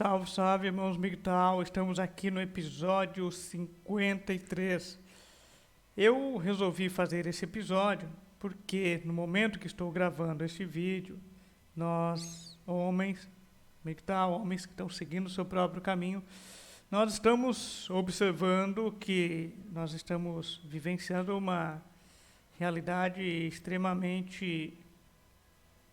Salve, salve, irmãos Migtal. Estamos aqui no episódio 53. Eu resolvi fazer esse episódio porque no momento que estou gravando este vídeo, nós, homens Migtal, homens que estão seguindo o seu próprio caminho, nós estamos observando que nós estamos vivenciando uma realidade extremamente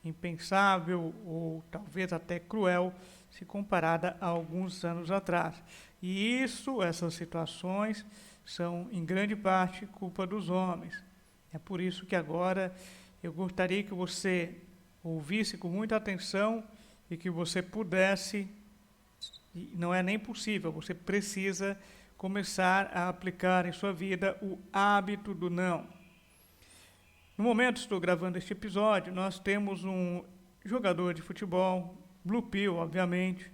impensável ou talvez até cruel se comparada a alguns anos atrás. E essas situações são em grande parte culpa dos homens. É por isso que agora eu gostaria que você ouvisse com muita atenção e que você pudesse, e não é nem possível, você precisa começar a aplicar em sua vida o hábito do não. No momento que estou gravando este episódio, nós temos um jogador de futebol, Blue Pill, obviamente,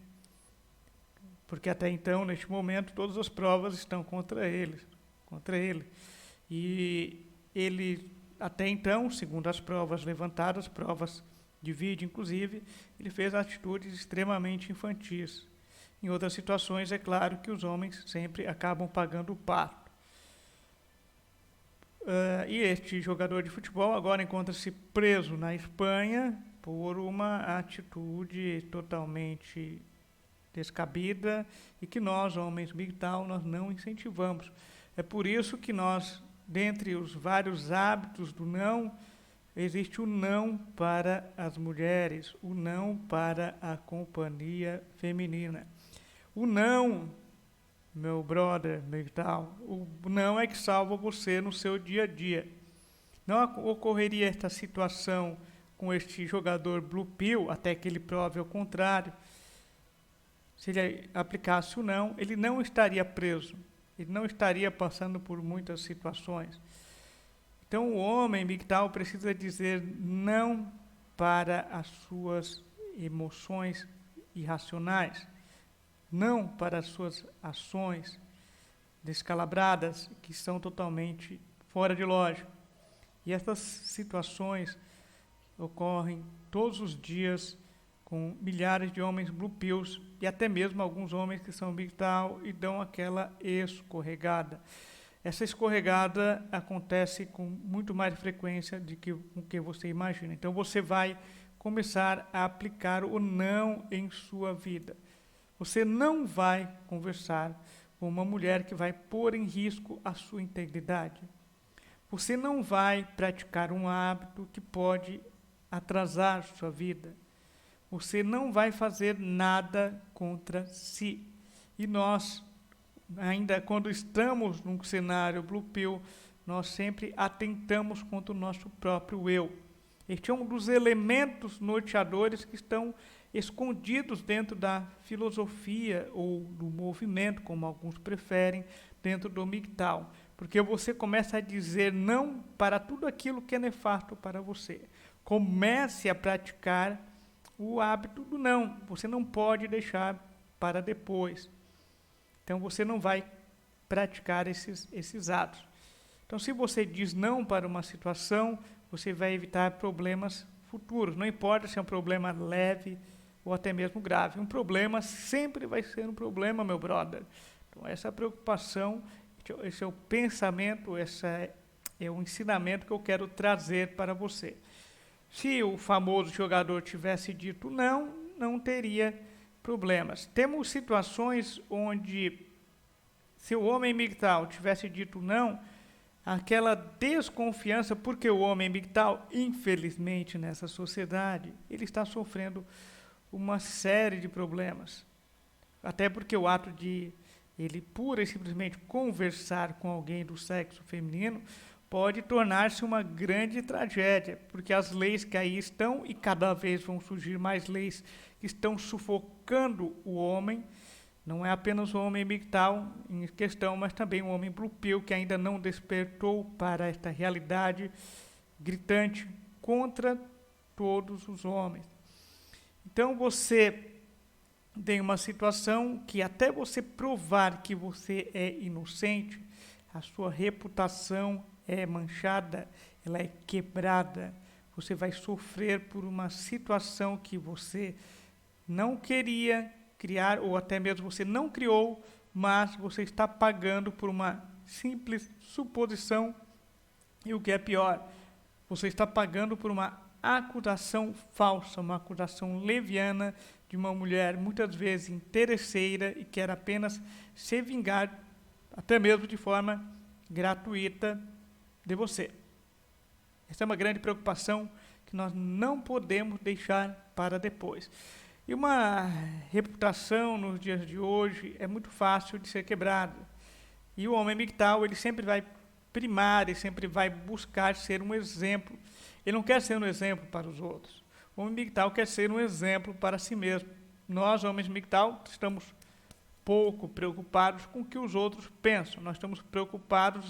porque até então, neste momento, todas as provas estão contra ele. E ele, até então, segundo as provas levantadas, provas de vídeo inclusive, ele fez atitudes extremamente infantis. Em outras situações, é claro que os homens sempre acabam pagando o pato. E este jogador de futebol agora encontra-se preso na Espanha por uma atitude totalmente descabida e que nós, homens Migtal, nós não incentivamos. É por isso que nós, dentre os vários hábitos do não, existe o não para as mulheres, o não para a companhia feminina. O não, meu brother Migtal, o não é que salva você no seu dia a dia. Não ocorreria esta situação com este jogador Blue Pill, até que ele prove ao contrário. Se ele aplicasse o não, ele não estaria preso, ele não estaria passando por muitas situações. Então o homem Migtal precisa dizer não para as suas emoções irracionais, não para as suas ações descalabradas, que são totalmente fora de lógica. E essas situações ocorrem todos os dias com milhares de homens Blue Pills e até mesmo alguns homens que são Migtal e dão aquela escorregada. Essa escorregada acontece com muito mais frequência do que o que você imagina. Então você vai começar a aplicar o não em sua vida. Você não vai conversar com uma mulher que vai pôr em risco a sua integridade. Você não vai praticar um hábito que pode atrasar sua vida. Você não vai fazer nada contra si. E nós, ainda quando estamos num cenário Blue Pill, nós sempre atentamos contra o nosso próprio eu. Este é um dos elementos norteadores que estão escondidos dentro da filosofia ou do movimento, como alguns preferem, dentro do Migtal. Porque você começa a dizer não para tudo aquilo que é nefasto para você. Comece a praticar o hábito do não. Você não pode deixar para depois. Então você não vai praticar esses atos. Então se você diz não para uma situação, você vai evitar problemas futuros. Não importa se é um problema leve ou até mesmo grave. Um problema sempre vai ser um problema, meu brother. Então essa preocupação, esse é o pensamento, esse é o ensinamento que eu quero trazer para você. Se o famoso jogador tivesse dito não, não teria problemas. Temos situações onde, se o homem Migtal tivesse dito não, aquela desconfiança, porque o homem Migtal, infelizmente, nessa sociedade, ele está sofrendo uma série de problemas. Até porque o ato de ele pura e simplesmente conversar com alguém do sexo feminino pode tornar-se uma grande tragédia, porque as leis que aí estão, e cada vez vão surgir mais leis que estão sufocando o homem, não é apenas o homem Migtal em questão, mas também o homem Blue Pill, que ainda não despertou para esta realidade gritante contra todos os homens. Então você tem uma situação que até você provar que você é inocente, a sua reputação é manchada, ela é quebrada. Você vai sofrer por uma situação que você não queria, criar, ou até mesmo você não criou, mas você está pagando por uma simples suposição, e o que é pior, você está pagando por uma acusação falsa, uma acusação leviana de uma mulher muitas vezes interesseira e quer apenas se vingar, até mesmo de forma gratuita, de você. Essa é uma grande preocupação que nós não podemos deixar para depois. E uma reputação nos dias de hoje é muito fácil de ser quebrada. E o homem migtal, ele sempre vai primar, ele sempre vai buscar ser um exemplo. Ele não quer ser um exemplo para os outros. O homem migtal quer ser um exemplo para si mesmo. Nós, homens migtal, estamos pouco preocupados com o que os outros pensam. Nós estamos preocupados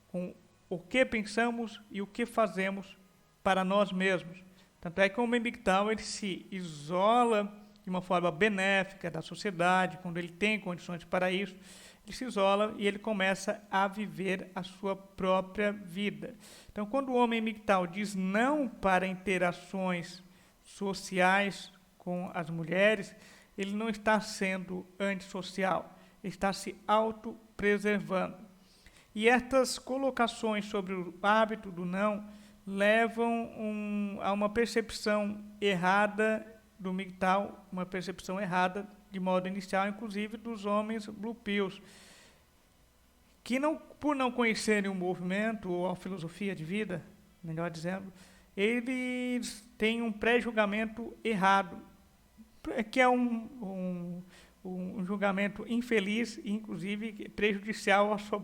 com o que pensamos e o que fazemos para nós mesmos. Tanto é que o homem migtal, ele se isola de uma forma benéfica da sociedade, quando ele tem condições para isso, ele se isola e ele começa a viver a sua própria vida. Então, quando o homem migtal diz não para interações sociais com as mulheres, ele não está sendo antissocial, ele está se autopreservando. E estas colocações sobre o hábito do não levam a uma percepção errada do migtal, uma percepção errada de modo inicial, inclusive dos homens blue pills, que não, por não conhecerem o movimento ou a filosofia de vida, melhor dizendo, eles têm um pré-julgamento errado, que é um julgamento infeliz e, inclusive, prejudicial à sua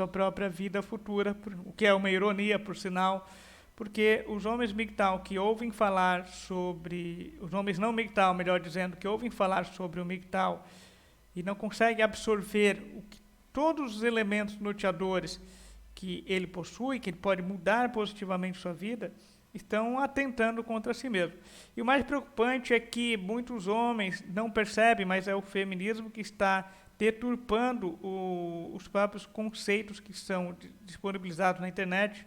própria vida futura, o que é uma ironia, por sinal, porque os homens migtal que ouvem falar sobre, os homens não migtal, melhor dizendo, que ouvem falar sobre o migtal e não conseguem absorver todos os elementos norteadores que ele possui, que ele pode mudar positivamente sua vida, estão atentando contra si mesmo. E o mais preocupante é que muitos homens não percebem, mas é o feminismo que está deturpando os próprios conceitos que são disponibilizados na internet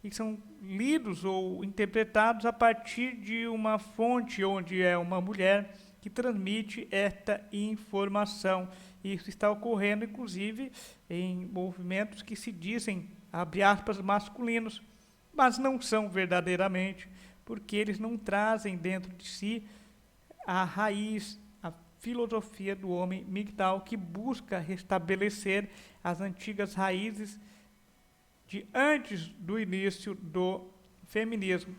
e que são lidos ou interpretados a partir de uma fonte onde é uma mulher que transmite esta informação. E isso está ocorrendo, inclusive, em movimentos que se dizem, abre aspas, masculinos, mas não são verdadeiramente, porque eles não trazem dentro de si a raiz, a filosofia do homem migtal, que busca restabelecer as antigas raízes de antes do início do feminismo.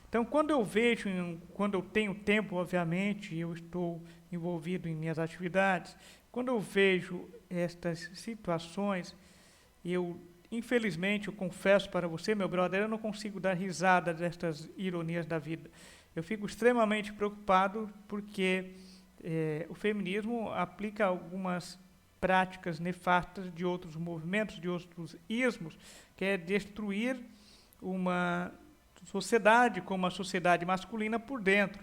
Então, quando eu tenho tempo, obviamente, eu estou envolvido em minhas atividades, quando eu vejo estas situações, infelizmente, eu confesso para você, meu brother, eu não consigo dar risada destas ironias da vida. Eu fico extremamente preocupado porque o feminismo aplica algumas práticas nefastas de outros movimentos, de outros ismos, que é destruir uma sociedade como a sociedade masculina por dentro.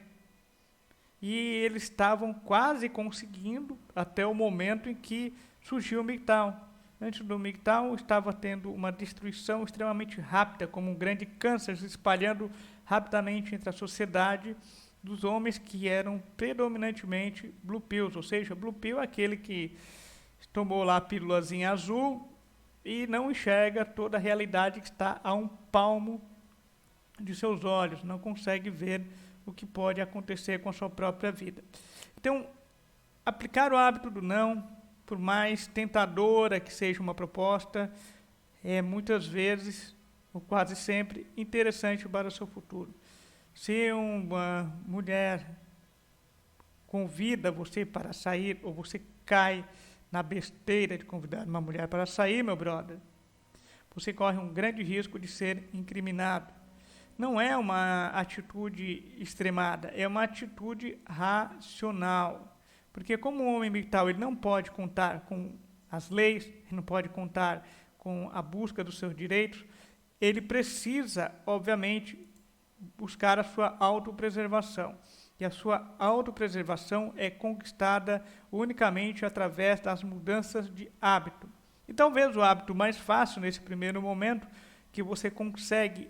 E eles estavam quase conseguindo até o momento em que surgiu o migtal. Antes do migtal, estava tendo uma destruição extremamente rápida, como um grande câncer se espalhando rapidamente entre a sociedade dos homens que eram predominantemente blue pills, ou seja, blue pill é aquele que tomou lá a pílulazinha azul e não enxerga toda a realidade que está a um palmo de seus olhos, não consegue ver o que pode acontecer com a sua própria vida. Então, aplicar o hábito do não, por mais tentadora que seja uma proposta, é muitas vezes, ou quase sempre, interessante para o seu futuro. Se uma mulher convida você para sair, ou você cai na besteira de convidar uma mulher para sair, meu brother, você corre um grande risco de ser incriminado. Não é uma atitude extremada, é uma atitude racional. Porque como o homem migtal ele não pode contar com as leis, ele não pode contar com a busca dos seus direitos, ele precisa, obviamente, buscar a sua autopreservação. E a sua autopreservação é conquistada unicamente através das mudanças de hábito. E talvez o hábito mais fácil nesse primeiro momento, que você consegue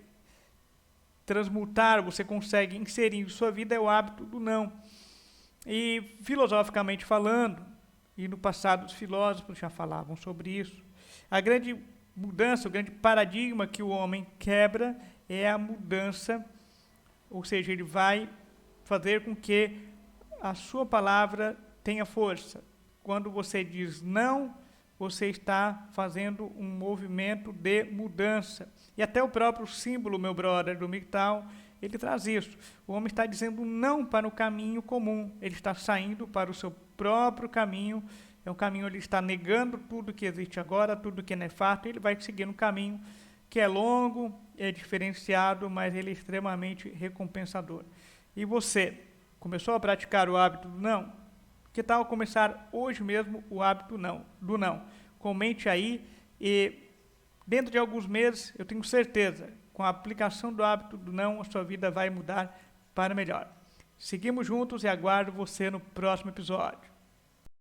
transmutar, você consegue inserir em sua vida, é o hábito do não. E filosoficamente falando, e no passado os filósofos já falavam sobre isso, a grande mudança, o grande paradigma que o homem quebra é a mudança, ou seja, ele vai fazer com que a sua palavra tenha força. Quando você diz não, você está fazendo um movimento de mudança. E até o próprio símbolo, meu brother, do MGTOW, ele traz isso. O homem está dizendo não para o caminho comum, ele está saindo para o seu próprio caminho. É um caminho onde ele está negando tudo que existe agora, tudo que é nefasto, e ele vai seguir um caminho que é longo, é diferenciado, mas ele é extremamente recompensador. E você começou a praticar o hábito do não? Que tal começar hoje mesmo o hábito do não? Comente aí e dentro de alguns meses, eu tenho certeza, com a aplicação do hábito do não, a sua vida vai mudar para melhor. Seguimos juntos e aguardo você no próximo episódio.